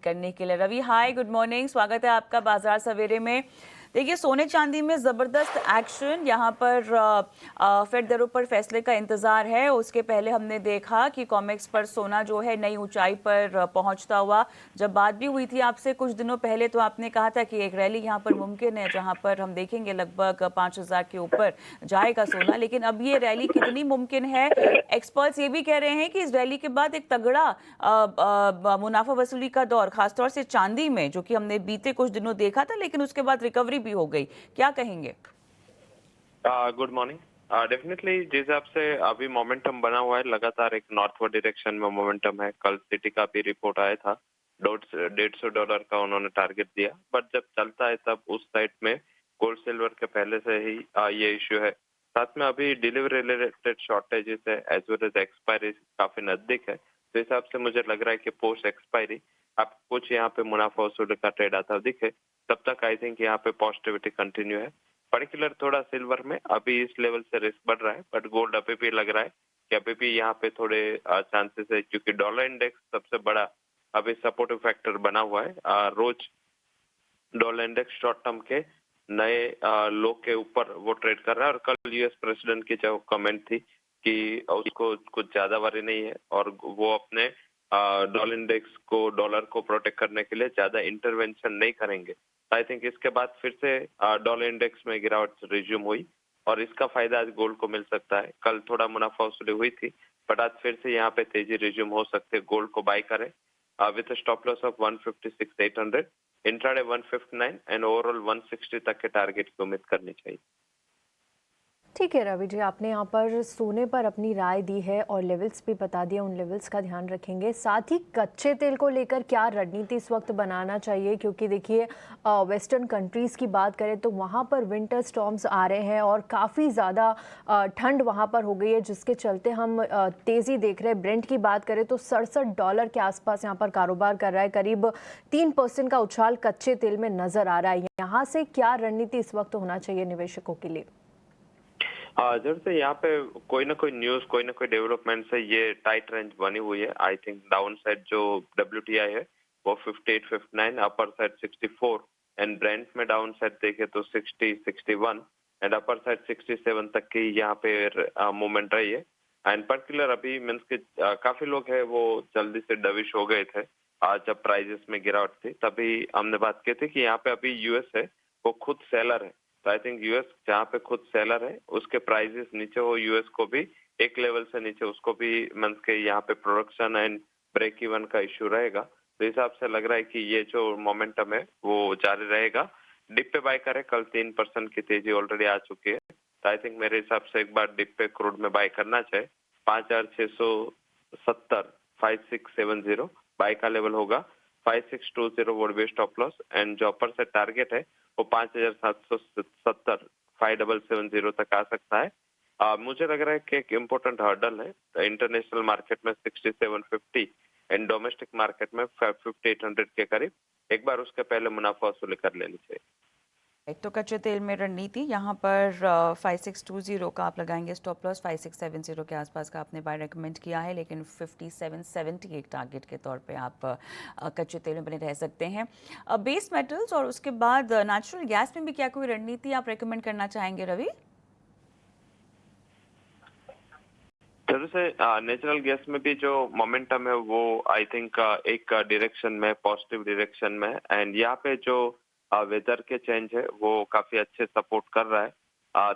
करने के लिए। रवि हाय, गुड मॉर्निंग, स्वागत है आपका बाजार सवेरे में। देखिए, सोने चांदी में ज़बरदस्त एक्शन, यहाँ पर फेड दरों पर फैसले का इंतज़ार है। उसके पहले हमने देखा कि कॉमेक्स पर सोना जो है नई ऊंचाई पर पहुंचता हुआ। जब बात भी हुई थी आपसे कुछ दिनों पहले तो आपने कहा था कि एक रैली यहाँ पर मुमकिन है, जहाँ पर हम देखेंगे लगभग 5,000 के ऊपर जाएगा सोना। लेकिन अब ये रैली कितनी मुमकिन है? एक्सपर्ट्स ये भी कह रहे हैं कि इस रैली के बाद एक तगड़ा मुनाफा वसूली का दौर, खासतौर से चांदी में, जो कि हमने बीते कुछ दिनों देखा था, लेकिन उसके बाद रिकवरी भी हो गई। क्या कहेंगे? Good morning. डेफिनेटली जिस हिसाब से अभी मोमेंटम बना हुआ है, लगातार एक नॉर्थवर्ड डायरेक्शन में मोमेंटम है। कल सिटी का भी रिपोर्ट आया था, $150 का उन्होंने टारगेट दिया, बट जब चलता है तब उस साइड में गोल्ड सिल्वर के पहले से ही ये इश्यू है। साथ में अभी डिलीवरी रिलेटेड शॉर्टेजेस है, एज वेल एज एक्सपायरी काफी नजदीक है। तो इस हिसाब से मुझे लग रहा है कि पोस्ट एक्सपायरी आप कुछ यहाँ पे मुनाफा वसूली का ट्रेड आता दिखे, तब तक आई थिंक यहाँ पे पॉजिटिविटी कंटिन्यू है। पर्टिकुलर थोड़ा सिल्वर में अभी इस लेवल से रिस्क बढ़ रहा है, बट गोल्ड अभी भी लग रहा है कि अभी भी यहाँ पे थोड़े चांसेस है, क्योंकि डॉलर इंडेक्स सबसे बड़ा अभी सपोर्टिव फैक्टर बना हुआ है। रोज डॉलर इंडेक्स शॉर्ट टर्म के नए लो के ऊपर वो ट्रेड कर रहा है। और कल यूएस प्रेसिडेंट की जो कमेंट थी कि उसको कुछ ज्यादा वरी नहीं है और वो अपने डॉलर इंडेक्स को, डॉलर को प्रोटेक्ट करने के लिए ज्यादा इंटरवेंशन नहीं करेंगे। आई थिंक इसके बाद फिर से डॉलर इंडेक्स में गिरावट रिज्यूम हुई और इसका फायदा आज गोल्ड को मिल सकता है। कल थोड़ा मुनाफा वसूली हुई थी, बट आज फिर से यहाँ पे तेजी रिज्यूम हो सकते है। गोल्ड को बाय करें with stop loss of 156,800, intraday 159 and overall 160 तक के टारगेट की उम्मीद करनी चाहिए। ठीक है रवि जी, आपने यहाँ पर सोने पर अपनी राय दी है और लेवल्स भी बता दिए, उन लेवल्स का ध्यान रखेंगे। साथ ही कच्चे तेल को लेकर क्या रणनीति इस वक्त बनाना चाहिए, क्योंकि देखिए वेस्टर्न कंट्रीज़ की बात करें तो वहाँ पर विंटर स्टॉर्म्स आ रहे हैं और काफ़ी ज़्यादा ठंड वहाँ पर हो गई है, जिसके चलते हम तेज़ी देख रहे हैं। ब्रेंट की बात करें तो $67 के आसपास यहाँ पर कारोबार कर रहा है, करीब 3% का उछाल कच्चे तेल में नज़र आ रहा है। यहाँ से क्या रणनीति इस वक्त होना चाहिए निवेशकों के लिए? जब से यहाँ पे कोई ना कोई न्यूज, कोई ना कोई डेवलपमेंट से ये टाइट रेंज बनी हुई है। आई थिंक डाउन साइड जो WTI है वो 58-59, अपर साइड 64 एंड ब्रेंट में डाउन साइड देखे तो 60-61 एंड अपर साइड 67 तक की यहाँ पे मूवमेंट रही है। एंड पर्टिकुलर अभी मीन्स के काफी लोग है वो जल्दी से डविश हो गए थे। आज जब प्राइजेस में गिरावट थी तभी हमने बात की थी कि यहाँ पे अभी यूएस है वो खुद सेलर है। तो आई थिंक यूएस जहाँ पे खुद सेलर है उसके प्राइसेस नीचे हो, यूएस को भी एक लेवल से नीचे उसको भी मीन्स के यहाँ पे प्रोडक्शन एंड ब्रेक इवन का इश्यू रहेगा। तो हिसाब से लग रहा है कि ये जो मोमेंटम है वो जारी रहेगा। डिप पे बाय करें, कल 3% की तेजी ऑलरेडी आ चुकी है। तो आई थिंक मेरे हिसाब से एक बार डिप पे क्रूड में बाय करना चाहिए। 5,670 5670 बाय का लेवल होगा। 5620 would be stop loss and जो अपर से टारगेट है वो 5,770 5770 तक आ सकता है। मुझे लग रहा है कि एक इम्पोर्टेंट हर्डल है इंटरनेशनल मार्केट में 6750 एंड डोमेस्टिक मार्केट में 5800 के करीब। एक बार उसके पहले मुनाफा वसूली कर लेनी चाहिए। तो कच्चे तेल में रणनीति यहाँ पर 5620 का आप लगाएंगे स्टॉप लॉस, 5670 के आसपास का आपने बाय रेकमेंड किया है, लेकिन 5770 एक टारगेट के तौर पे आप कच्चे तेल में बने रह सकते हैं। बेस मेटल्स और उसके बाद नेचुरल गैस में भी क्या कोई रणनीति आप रेकमेंड करना चाहेंगे रवि? जरूर से नेचुरल गैस में भी जो मोमेंटम है वो आई थिंक एक डायरेक्शन में, पॉजिटिव डायरेक्शन में, एंड यहाँ पे जो वेदर के चेंज है वो काफी अच्छे सपोर्ट कर रहा है।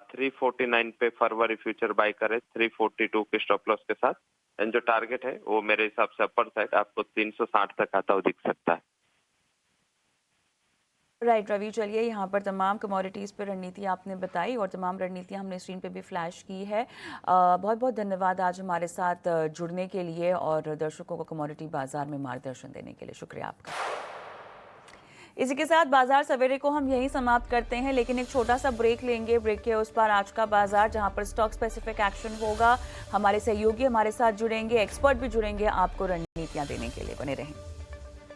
349 पे फरवरी फ्यूचर बाय करें 342 के स्टॉप लॉस के साथ एंड जो टारगेट है वो मेरे हिसाब से अपर साइड आपको 360 तक आता हुआ दिख सकता है। राइट रवि, चलिए यहाँ पर तमाम कमोडिटीज़ पर रणनीति आपने बताई और तमाम रणनीतियाँ हमने स्क्रीन पे भी फ्लैश की है। बहुत बहुत धन्यवाद आज हमारे साथ जुड़ने के लिए और दर्शकों को कमोडिटी बाजार में मार्गदर्शन देने के लिए। शुक्रिया आपका। इसी के साथ बाजार सवेरे को हम यहीं समाप्त करते हैं, लेकिन एक छोटा सा ब्रेक लेंगे। ब्रेक के उस पार आज का बाजार, जहां पर स्टॉक स्पेसिफिक एक्शन होगा। हमारे सहयोगी हमारे साथ जुड़ेंगे, एक्सपर्ट भी जुड़ेंगे आपको रणनीतियां देने के लिए। बने रहें।